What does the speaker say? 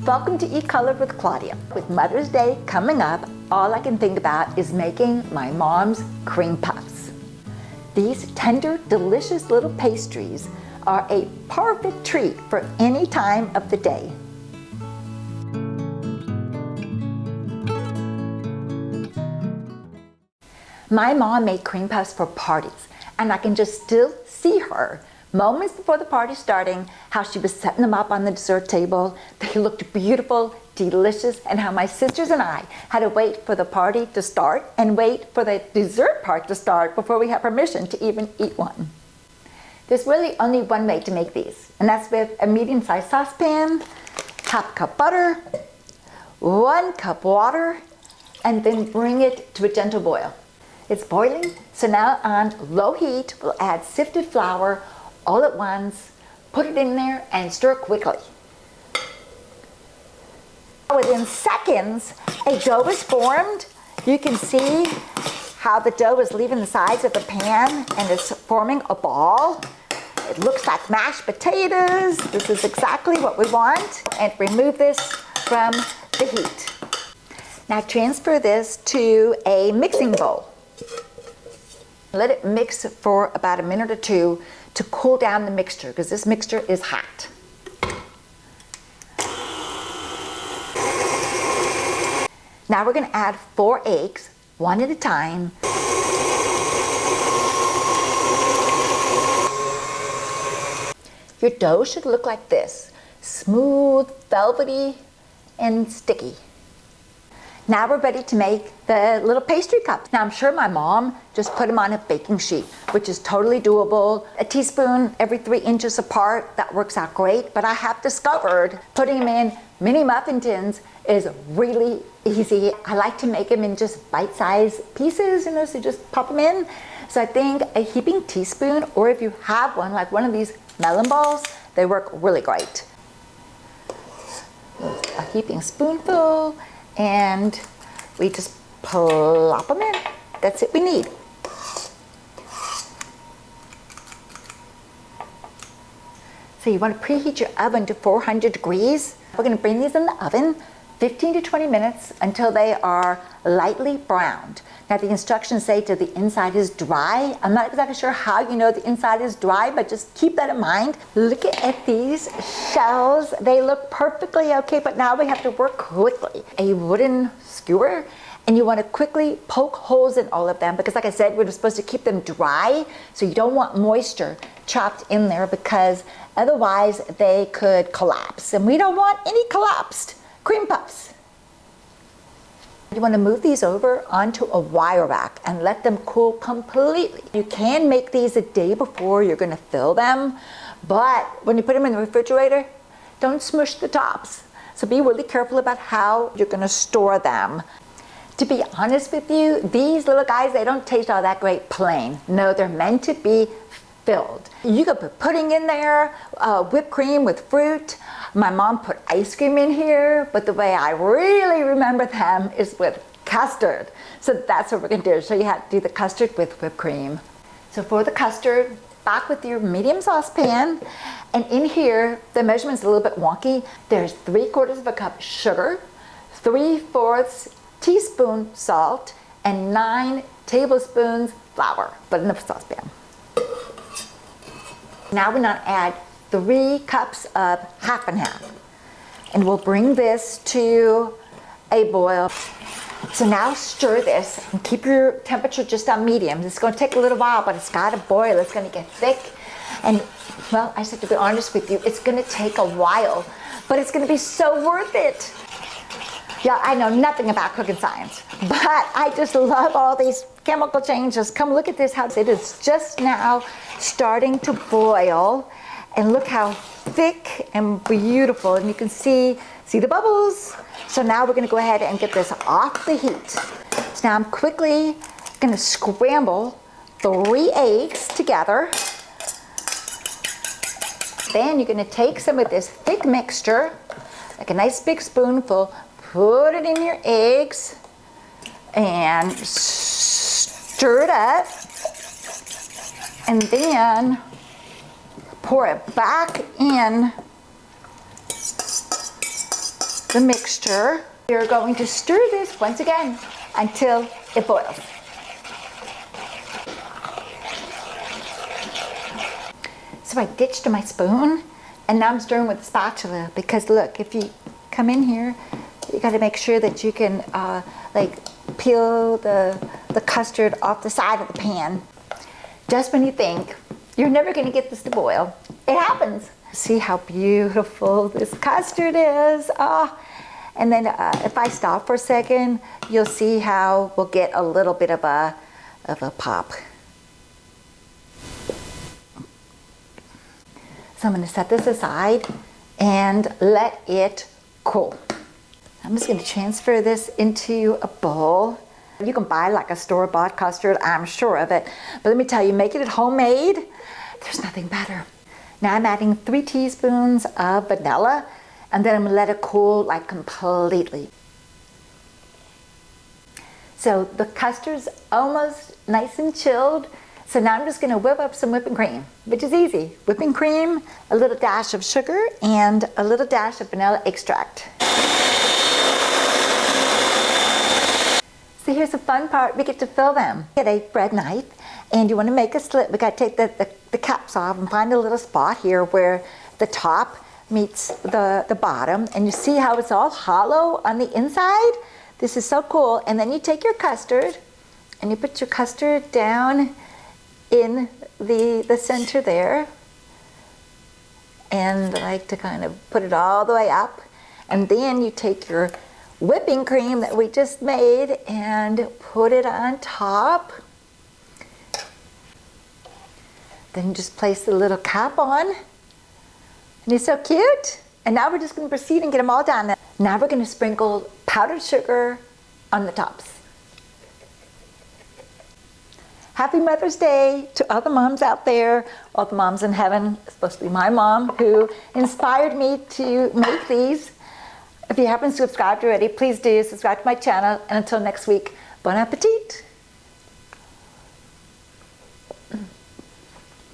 Welcome to Eat Color with Claudia. With Mother's Day coming up, all I can think about is making my mom's cream puffs. These tender, delicious little pastries are a perfect treat for any time of the day. My mom made cream puffs for parties, and I can just still see her moments before the party starting, how she was setting them up on the dessert table. They looked beautiful, delicious, and how my sisters and I had to wait for the party to start and wait for the dessert part to start before we had permission to even eat one. There's really only one way to make these, and that's with a medium-sized saucepan, half cup butter, 1 cup water, and then bring it to a gentle boil. It's boiling, so now on low heat, we'll add sifted flour all at once, put it in there and stir quickly. Within seconds, a dough is formed. You can see how the dough is leaving the sides of the pan and it's forming a ball. It looks like mashed potatoes. This is exactly what we want. And remove this from the heat. Now transfer this to a mixing bowl. Let it mix for about a minute or two to cool down the mixture, because this mixture is hot. Now we're going to add 4 eggs, one at a time. Your dough should look like this, smooth, velvety, and sticky. Now we're ready to make the little pastry cups. Now I'm sure my mom just put them on a baking sheet, which is totally doable. A teaspoon every 3 inches apart, that works out great. But I have discovered putting them in mini muffin tins is really easy. I like to make them in just bite-sized pieces, so just pop them in. So I think a heaping teaspoon, or if you have one, like one of these melon balls, they work really great. A heaping spoonful. And we just plop them in. That's it we need. So you want to preheat your oven to 400 degrees. We're going to bring these in the oven 15 to 20 minutes until they are lightly browned. Now the instructions say that the inside is dry. I'm not exactly sure how you know the inside is dry, but just keep that in mind. Look at these shells. They look perfectly okay, but now we have to work quickly. A wooden skewer, and you want to quickly poke holes in all of them because, like I said, we're supposed to keep them dry, so you don't want moisture trapped in there because otherwise they could collapse, and we don't want any collapsed cream puffs. You want to move these over onto a wire rack and let them cool completely. You can make these a day before you're going to fill them, but when you put them in the refrigerator, don't smush the tops. So be really careful about how you're going to store them. To be honest with you, these little guys, they don't taste all that great plain. No, they're meant to be filled. You could put pudding in there, whipped cream with fruit. My mom put ice cream in here, but the way I really remember them is with custard. So that's what we're going to do. So you have to do the custard with whipped cream. So for the custard, back with your medium saucepan, and in here, the measurement's a little bit wonky. There's 3/4 cup sugar, 3/4 teaspoon salt, and 9 tablespoons flour, but in the saucepan. Now we're going to add 3 cups of half and half. And we'll bring this to a boil. So now stir this and keep your temperature just on medium. It's going to take a little while, but it's got to boil. It's going to get thick. And, well, I just have to be honest with you. It's going to take a while, but it's going to be so worth it. Yeah, I know nothing about cooking science, but I just love all these chemical changes. Come look at this, how it is just now starting to boil. And look how thick and beautiful, and you can see the bubbles. So now we're going to go ahead and get this off the heat. So now I'm quickly going to scramble 3 eggs together. Then you're going to take some of this thick mixture, like a nice big spoonful, put it in your eggs, and stir it up. And then pour it back in the mixture. You're going to stir this once again until it boils. So I ditched my spoon and now I'm stirring with the spatula because look, if you come in here, you got to make sure that you can like peel the custard off the side of the pan. Just when you think you're never going to get this to boil, it happens. See how beautiful this custard is. And then if I stop for a second, you'll see how we'll get a little bit of a pop. So I'm going to set this aside and let it cool. I'm just going to transfer this into a bowl. You can buy like a store-bought custard, I'm sure of it. But let me tell you, making it homemade, there's nothing better. Now I'm adding 3 teaspoons of vanilla, and then I'm going to let it cool like completely. So the custard's almost nice and chilled. So now I'm just going to whip up some whipping cream, which is easy. Whipping cream, a little dash of sugar, and a little dash of vanilla extract. So here's the fun part, we get to fill them. Get a bread knife, and you want to make a slit. We got to take the caps off and find a little spot here where the top meets the bottom, and you see how it's all hollow on the inside? This is so cool. And then you take your custard, and you put your custard down in the center there, and I like to kind of put it all the way up, and then you take your whipping cream that we just made and put it on top. Then you just place the little cap on, and it's so cute. And now we're just going to proceed and get them all done. Now we're going to sprinkle powdered sugar on the tops. Happy Mother's Day to all the moms out there, all the moms in heaven, especially my mom who inspired me to make these. If you haven't subscribed already, please do subscribe to my channel. And until next week, bon appetit.